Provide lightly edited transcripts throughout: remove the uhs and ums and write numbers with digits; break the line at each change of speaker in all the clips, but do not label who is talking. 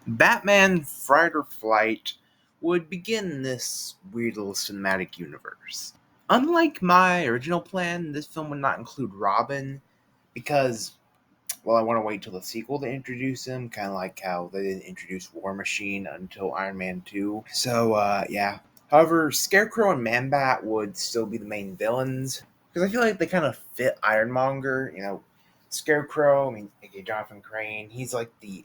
Batman Fight or Flight would begin this weird little cinematic universe. Unlike my original plan, this film would not include Robin because, well, I want to wait till the sequel to introduce him, kind of like how they didn't introduce War Machine until Iron Man 2. Yeah. However, Scarecrow and Man-Bat would still be the main villains because I feel like they kind of fit Ironmonger. Scarecrow, aka Jonathan Crane, he's like the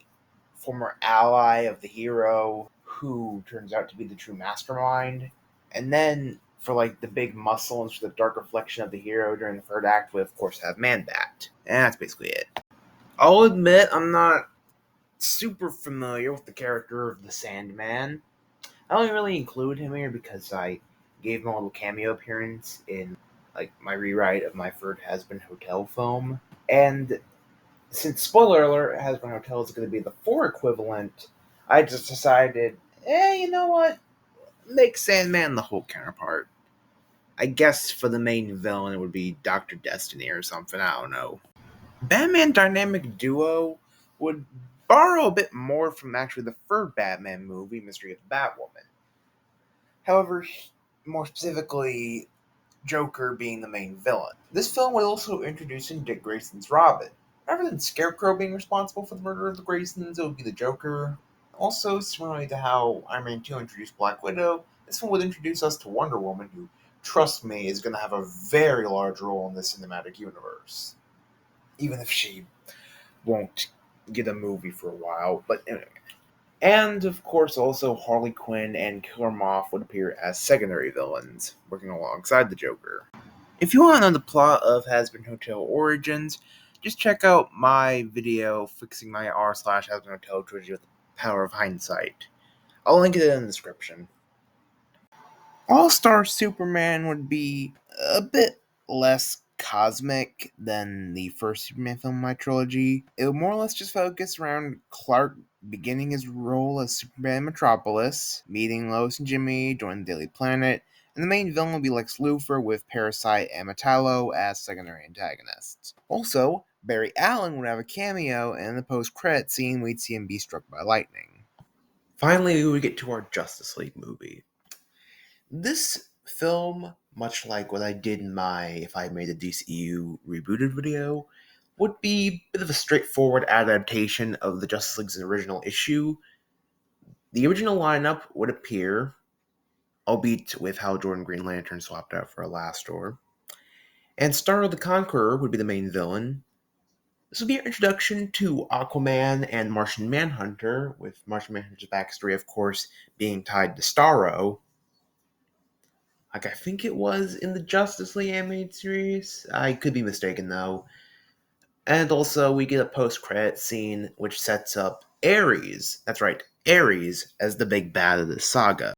former ally of the hero who turns out to be the true mastermind. And then for like the big muscle and for the dark reflection of the hero during the third act, we of course have Man-Bat. And that's basically it. I'll admit I'm not super familiar with the character of the Sandman. I only really include him here because I gave him a little cameo appearance in like my rewrite of my third Has Been Hotel film. And since spoiler alert, Has Been Hotel is going to be the 4 equivalent, I just decided, you know what? Make Sandman the whole counterpart. I guess for the main villain, it would be Dr. Destiny or something. I don't know. Batman Dynamic Duo would borrow a bit more from actually the third Batman movie, Mystery of the Batwoman. However, more specifically, Joker being the main villain. This film would also introduce in Dick Grayson's Robin. Rather than Scarecrow being responsible for the murder of the Graysons, it would be the Joker. Also, similarly to how Iron Man 2 introduced Black Widow, this one would introduce us to Wonder Woman, who, trust me, is going to have a very large role in this cinematic universe. Even if she won't get a movie for a while, but anyway. And, of course, also Harley Quinn and Killer Moth would appear as secondary villains, working alongside the Joker. If you want to know the plot of Has Been Hotel Origins, just check out my video fixing my r/Has Been Hotel trilogy with the power of hindsight. I'll link it in the description. All-Star Superman would be a bit less cosmic than the first Superman film in my trilogy. It would more or less just focus around Clark beginning his role as Superman in Metropolis, meeting Lois and Jimmy, joining the Daily Planet, and the main villain would be Lex Luthor with Parasite and Metallo as secondary antagonists. Also, Barry Allen would have a cameo, and in the post-credit scene, we'd see him be struck by lightning. Finally, we would get to our Justice League movie. This film, much like what I did in my If I Made a DCU Rebooted video, would be a bit of a straightforward adaptation of the Justice League's original issue. The original lineup would appear, albeit with Hal Jordan Green Lantern swapped out for Alastor, and Starro the Conqueror would be the main villain. This would be our introduction to Aquaman and Martian Manhunter, with Martian Manhunter's backstory, of course, being tied to Starro. Like I think it was in the Justice League animated series. I could be mistaken though. And also we get a post-credit scene which sets up Ares. That's right, Ares as the big bad of this saga.